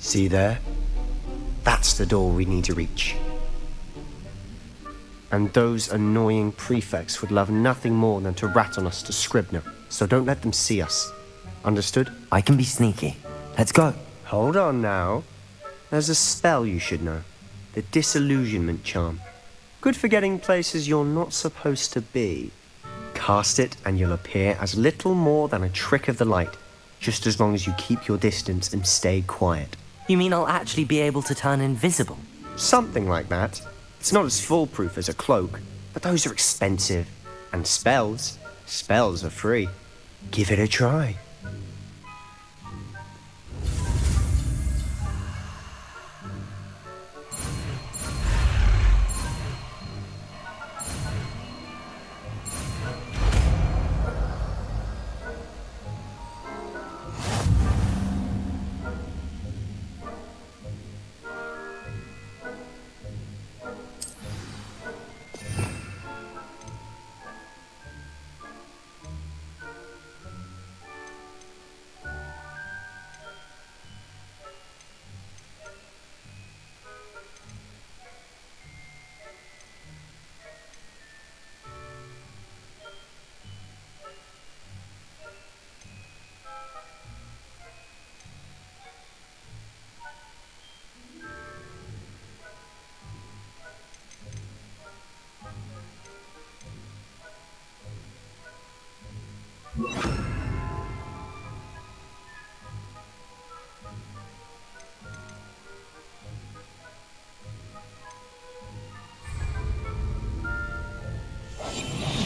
See there? That's the door we need to reach. And those annoying prefects would love nothing more than to rat on us to Scribner, so don't let them see us. Understood? I can be sneaky. Let's go. Hold on now. There's a spell you should know. The Disillusionment Charm. Good for getting places you're not supposed to be. Cast it and you'll appear as little more than a trick of the light, just as long as you keep your distance and stay quiet. You mean I'll actually be able to turn invisible? Something like that. It's not as foolproof as a cloak, but those are expensive. And spells are free. Give it a try.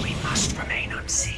We must remain unseen.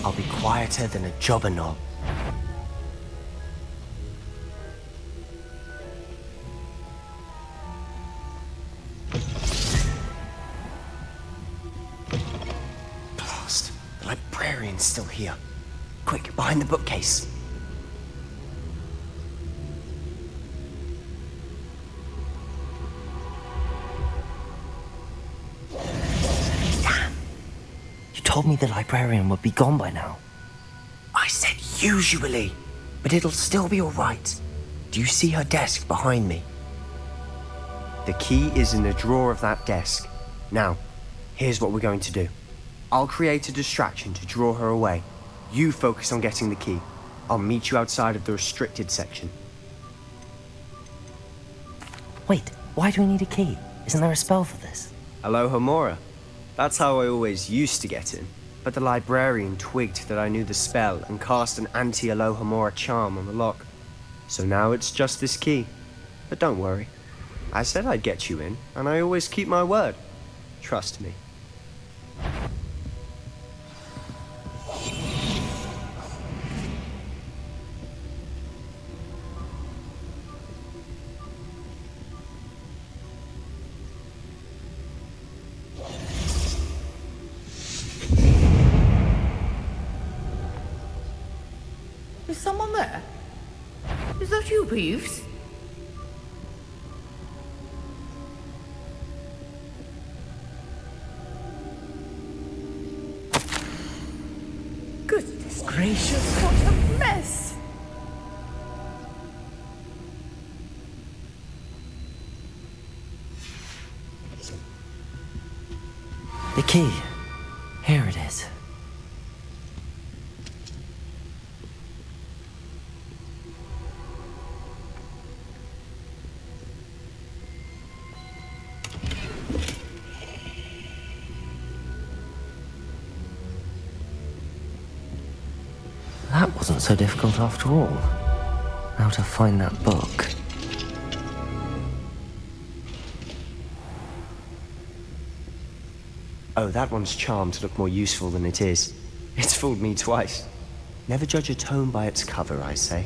I'll be quieter than a jobber knob. Blast! The librarian's still here. Quick, behind the bookcase. Told me the librarian would be gone by now. I said usually, but it'll still be all right. Do you see her desk behind me? The key is in the drawer of that desk. Now, here's what we're going to do. I'll create a distraction to draw her away. You focus on getting the key. I'll meet you outside of the restricted section. Wait, why do we need a key? Isn't there a spell for this? 𝕬𝖃𝖆𝖑. That's how I always used to get in. But the librarian twigged that I knew the spell and cast an anti-𝕬𝖃𝖆𝖑 charm on the lock. So now it's just this key. But don't worry. I said I'd get you in, and I always keep my word. Trust me. Is someone there? Is that you, Peeves? Goodness gracious, what a mess! The key. Here it is. That wasn't so difficult after all. Now to find that book. Oh, that one's charmed to look more useful than it is. It's fooled me twice. Never judge a tome by its cover, I say.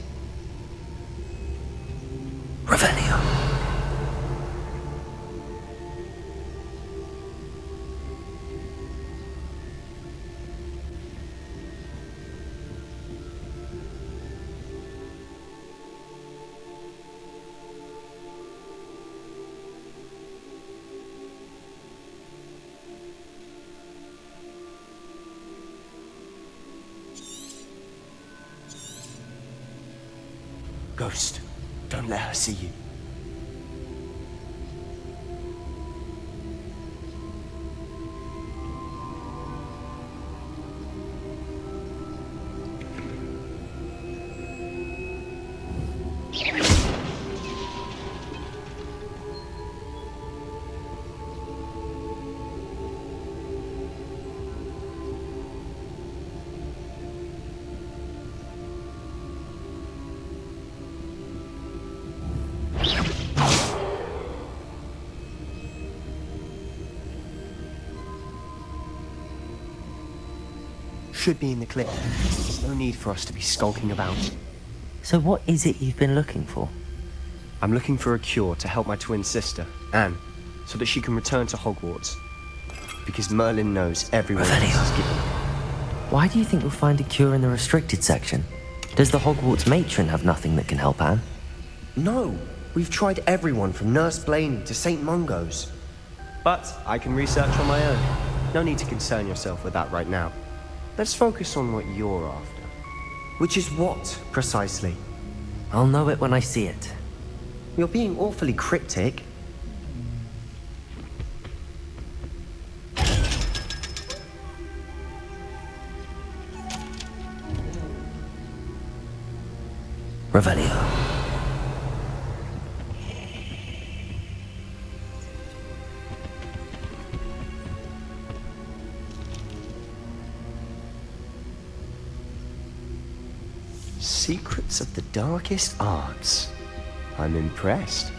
Revelio. Ghost, don't let her see you. Should be in the clip. No need for us to be skulking about. So what is it you've been looking for? I'm looking for a cure to help my twin sister, Anne, so that she can return to Hogwarts. Because Merlin knows everyone else is given. Why do you think you'll find a cure in the restricted section? Does the Hogwarts matron have nothing that can help Anne? No, we've tried everyone from Nurse Blainey to St. Mungo's. But I can research on my own. No need to concern yourself with that right now. Let's focus on what you're after. Which is what, precisely? I'll know it when I see it. You're being awfully cryptic. Revelio. Secrets of the darkest arts. I'm impressed.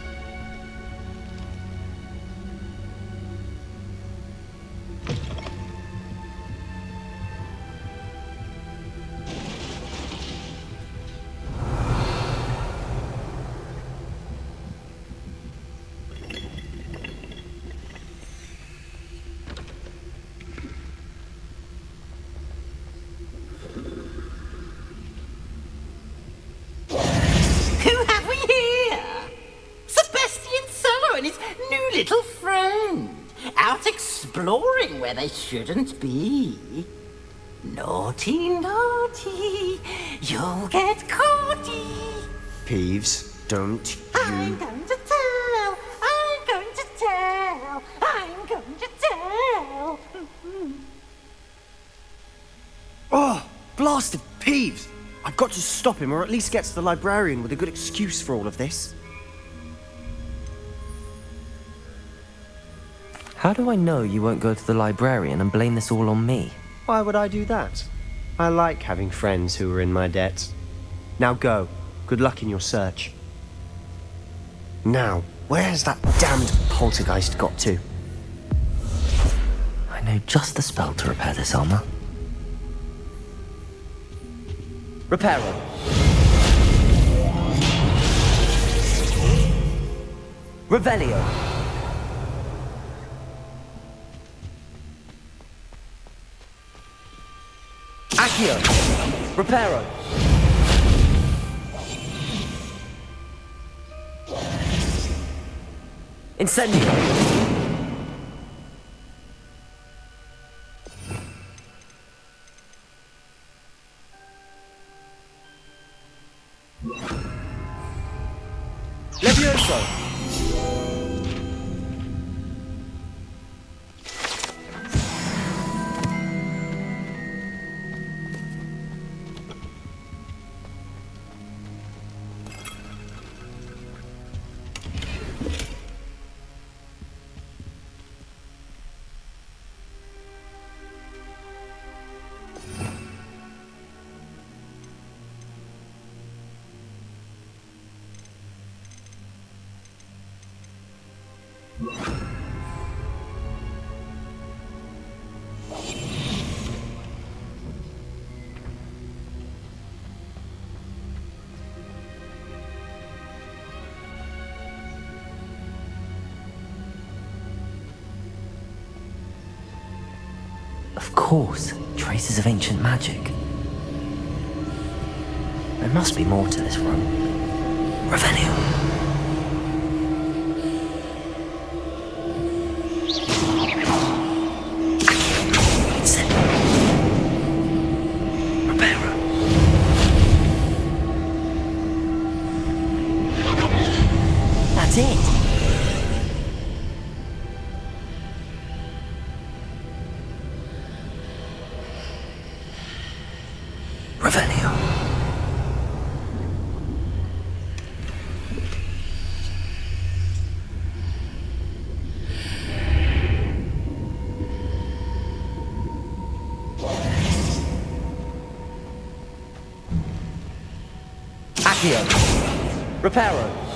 Who have we here? Sebastian Sallow and his new little friend, out exploring where they shouldn't be. Naughty, naughty, you'll get caughty. Peeves, don't I'm you... going to tell, I'm going to tell, I'm going to tell. Oh, blasted Peeves! I've got to stop him, or at least get to the librarian with a good excuse for all of this. How do I know you won't go to the librarian and blame this all on me? Why would I do that? I like having friends who are in my debt. Now go. Good luck in your search. Now, where's that damned poltergeist got to? I know just the spell to repair this armor. Reparo. Revelio. Accio. Reparo. Incendio. Levioso. Of course, traces of ancient magic. There must be more to this room. Revelio. That's it. Revelio. Accio. Reparo.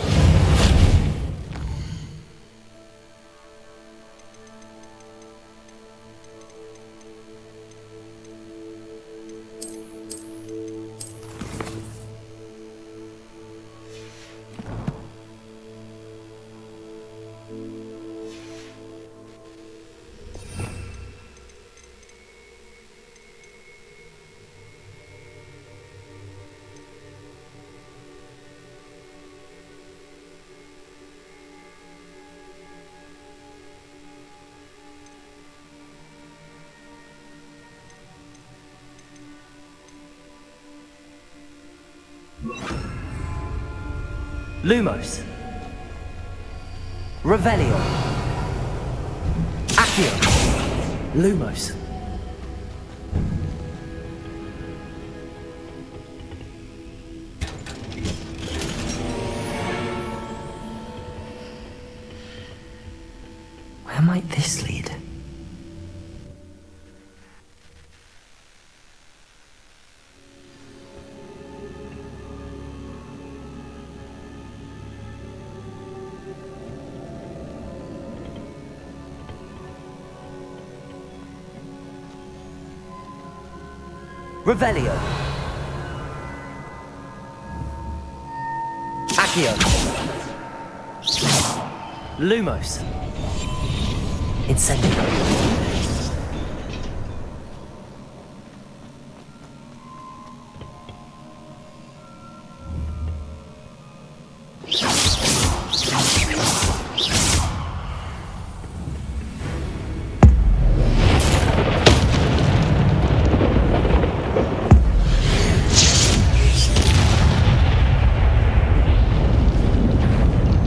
Lumos. Revelio. Accio. Lumos. Where might this lead? Revelio. Accio. Lumos. Incendio.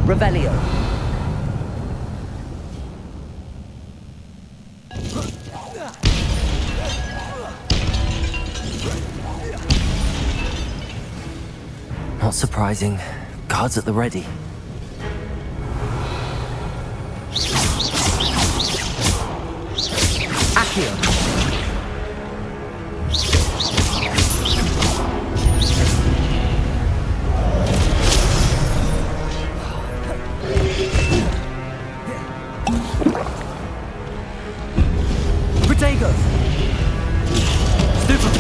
Revelio. Not surprising. Guards at the ready. Accio. 𝕬𝖗𝖘𝖊𝖓𝖆 Stupid.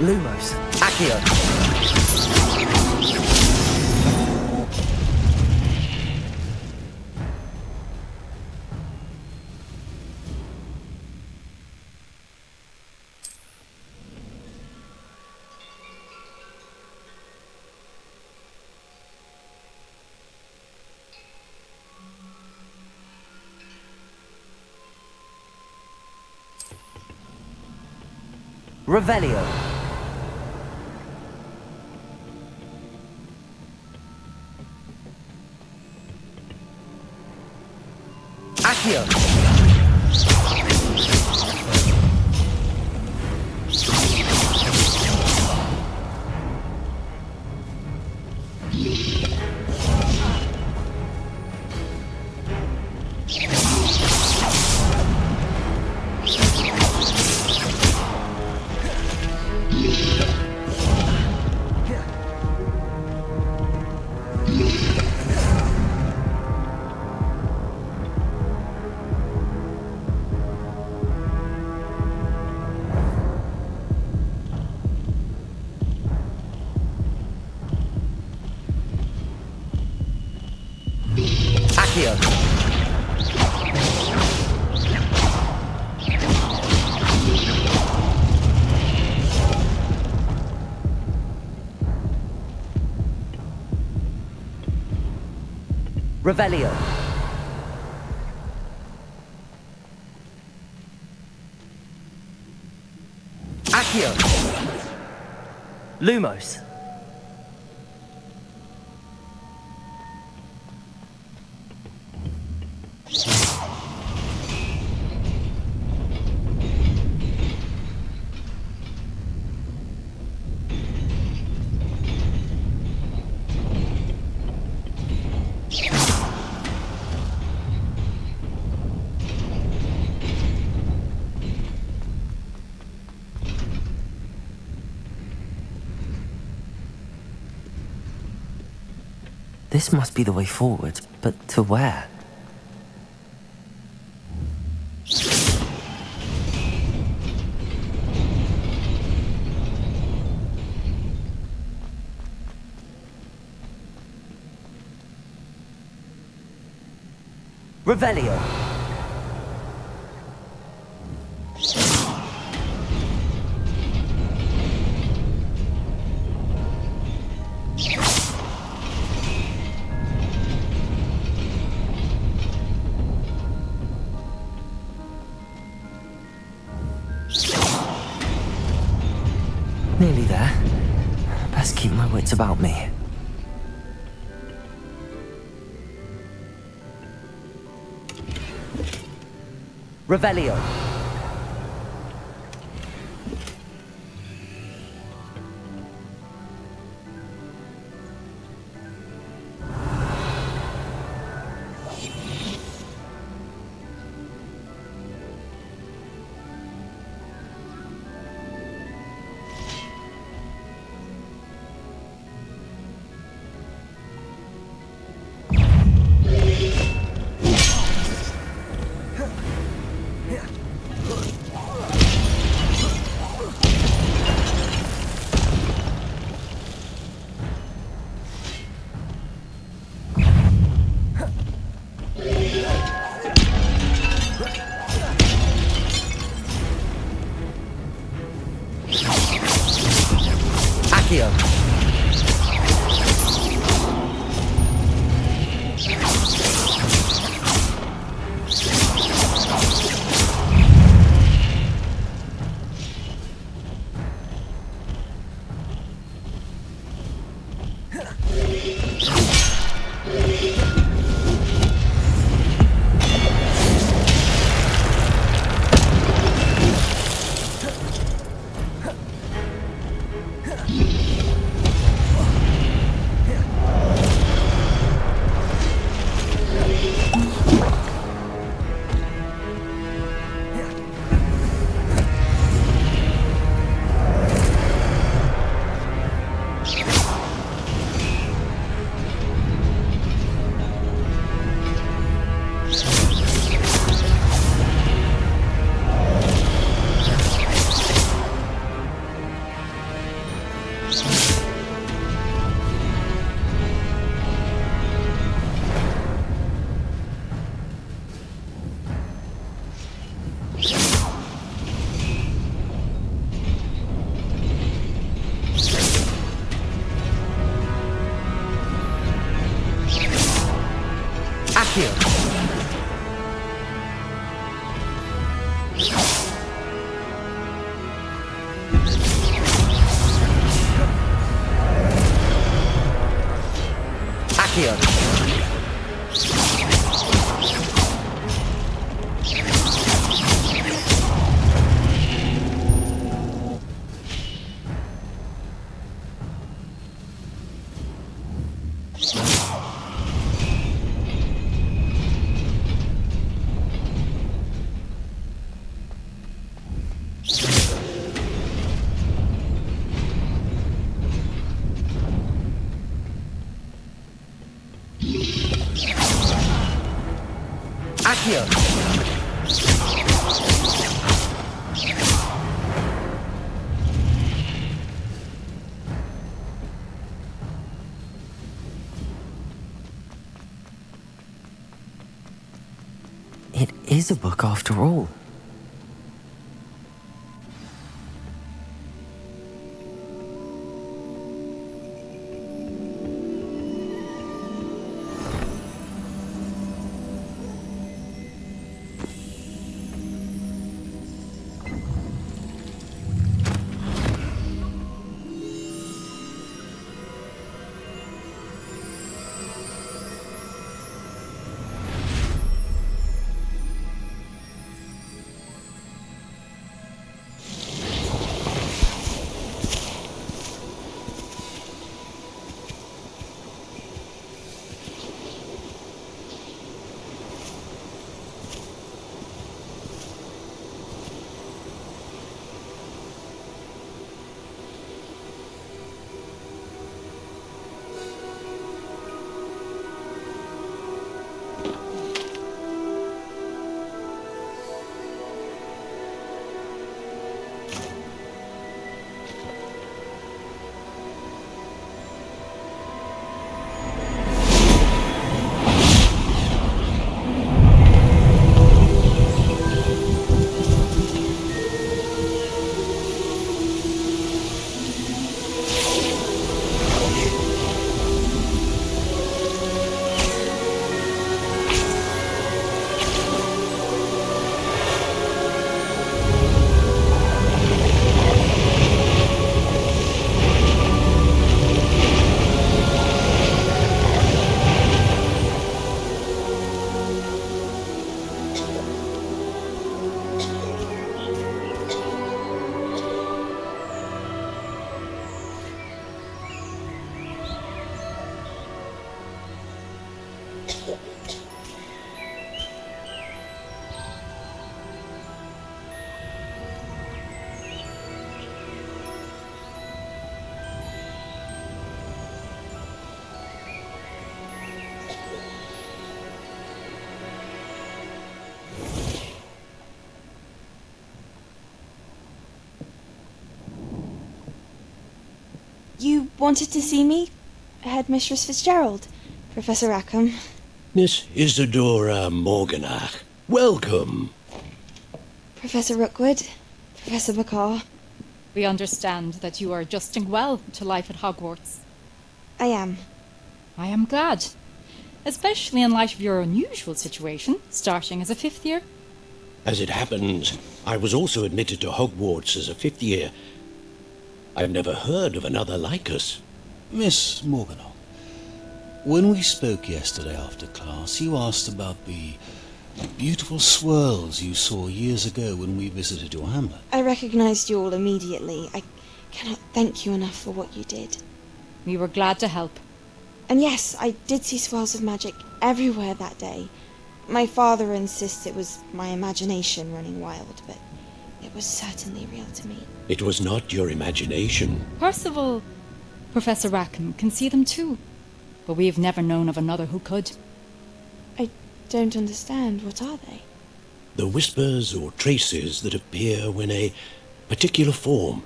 Lumos. Accio. Revelio. Accio. Accio. Revelio. Accio. Lumos. This must be the way forward, but to where? Revelio. Nearly there. Best keep my wits about me. Revelio. Accio. Accio. Accio. Accio. It is a book after all. You wanted to see me? Headmistress Fitzgerald, Professor Rackham. Miss 𝕬𝖗𝖊𝖏𝖑, welcome. Professor Rookwood, Professor 𝕬𝖗𝖊𝖏𝖑. We understand that you are adjusting well to life at Hogwarts. I am. I am glad, especially in light of your unusual situation, starting as a fifth year. As it happens, I was also admitted to Hogwarts as a fifth year. I've never heard of another like us. Miss 𝕬𝖗𝖊𝖏𝖏, when we spoke yesterday after class, you asked about the beautiful swirls you saw years ago when we visited your hamlet. I recognized you all immediately. I cannot thank you enough for what you did. We were glad to help. And yes, I did see swirls of magic everywhere that day. My father insists it was my imagination running wild, but it was certainly real to me. It was not your imagination. Percival, Professor Rackham, can see them too, but we have never known of another who could. I don't understand. What are they? The whispers or traces that appear when a particular form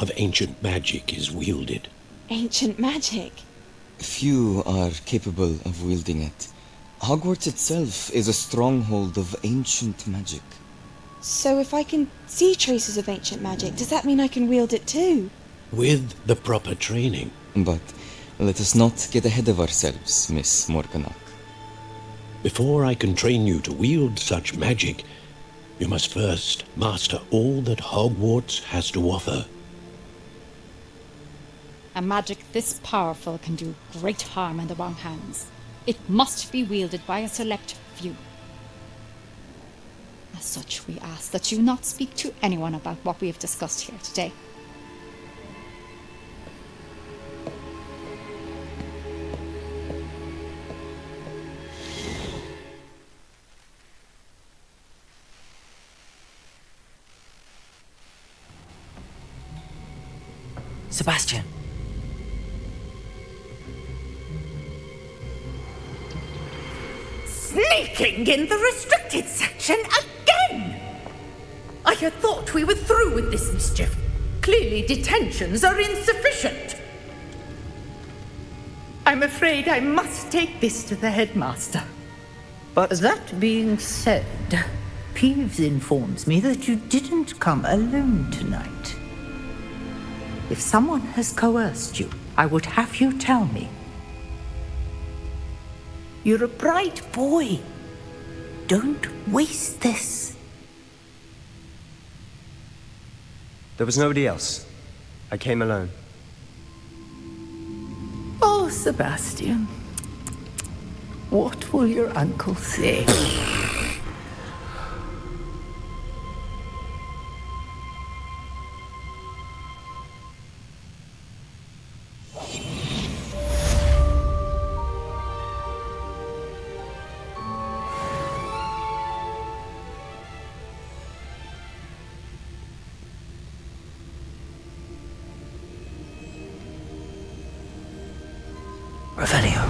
of ancient magic is wielded. Ancient magic? Few are capable of wielding it. Hogwarts itself is a stronghold of ancient magic. So if I can see traces of ancient magic, does that mean I can wield it too? With the proper training. But let us not get ahead of ourselves, Miss 𝕬𝖗𝖏𝖏. Before I can train you to wield such magic, you must first master all that Hogwarts has to offer. A magic this powerful can do great harm in the wrong hands. It must be wielded by a select few. As such, we ask that you not speak to anyone about what we have discussed here today. Sebastian. Sneaking in the restricted section again! I had thought we were through with this mischief. Clearly detentions are insufficient. I'm afraid I must take this to the headmaster. But... That being said, Peeves informs me that you didn't come alone tonight. If someone has coerced you, I would have you tell me. You're a bright boy. Don't waste this. There was nobody else. I came alone. Oh, Sebastian. What will your uncle say? Revelio.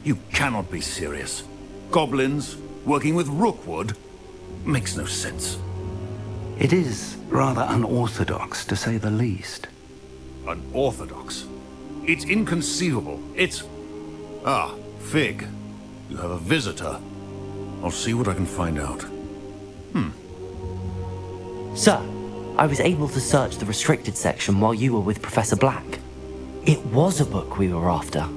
You cannot be serious. Goblins working with Rookwood makes no sense. It is rather unorthodox, to say the least. Unorthodox? It's inconceivable. It's... Ah, Fig. You have a visitor. I'll see what I can find out. Sir, I was able to search the restricted section while you were with Professor Black. It was a book we were after.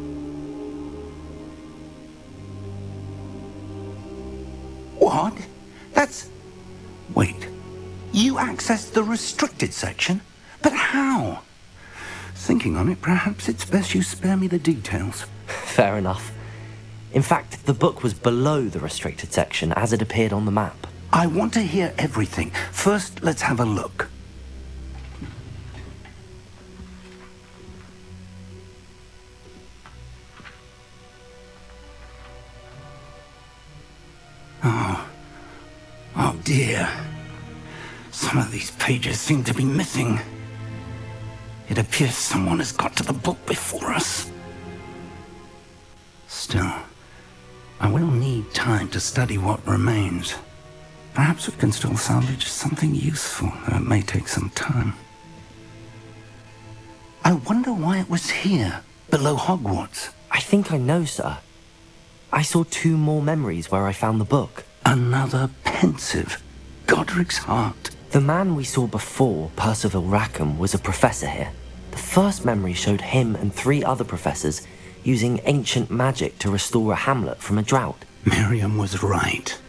What? That's... Wait. You accessed the restricted section? But how? Thinking on it, perhaps it's best you spare me the details. Fair enough. In fact, the book was below the restricted section as it appeared on the map. I want to hear everything. First, let's have a look. Oh dear. Some of these pages seem to be missing. It appears someone has got to the book before us. Still, I will need time to study what remains. Perhaps we can still salvage something useful, though it may take some time. I wonder why it was here, below Hogwarts. I think I know, sir. I saw 2 more memories where I found the book. Another pensive. Godric's heart. The man we saw before, 𝕬𝖃𝖊𝖓𝖑, was a professor here. The first memory showed him and 3 other professors using ancient magic to restore a hamlet from a drought. Miriam was right.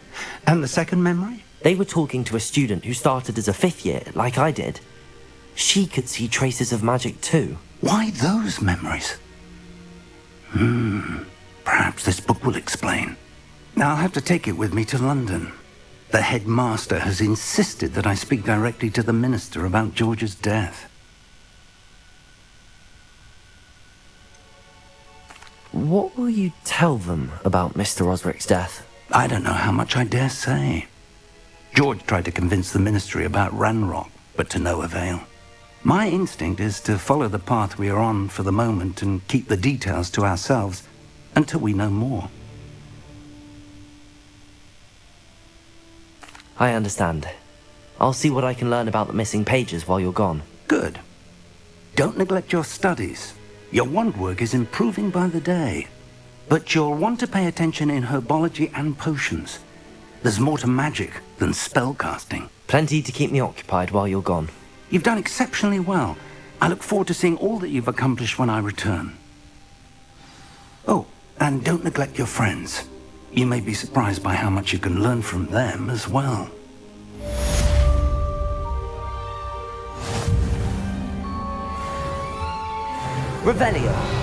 And the second memory? They were talking to a student who started as a 5th year, like I did. She could see traces of magic too. Why those memories? Perhaps this book will explain. Now I'll have to take it with me to London. The headmaster has insisted that I speak directly to the minister about George's death. What will you tell them about Mr. Osric's death? I don't know how much I dare say. George tried to convince the Ministry about Ranrock, but to no avail. My instinct is to follow the path we are on for the moment and keep the details to ourselves until we know more. I understand. I'll see what I can learn about the missing pages while you're gone. Good. Don't neglect your studies. Your wand work is improving by the day. But you'll want to pay attention in herbology and potions. There's more to magic than spellcasting. Plenty to keep me occupied while you're gone. You've done exceptionally well. I look forward to seeing all that you've accomplished when I return. Oh, and don't neglect your friends. You may be surprised by how much you can learn from them as well. Revelio.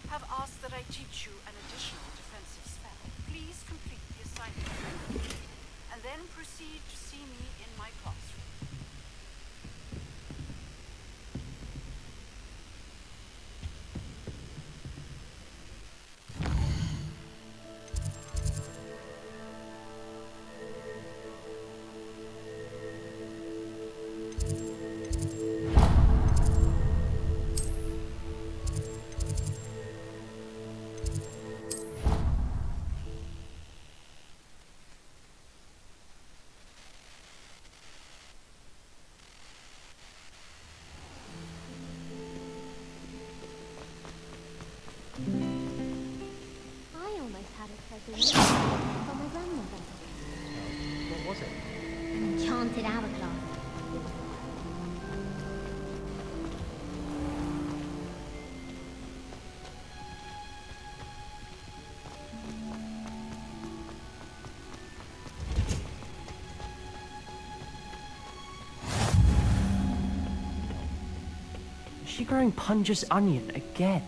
Have asked that I teach you an additional defensive spell. Please complete the assignment. And then proceed to see me in my classroom. From my grandmother. What was it? An enchanted hourglass. Is she growing Punja's onion again?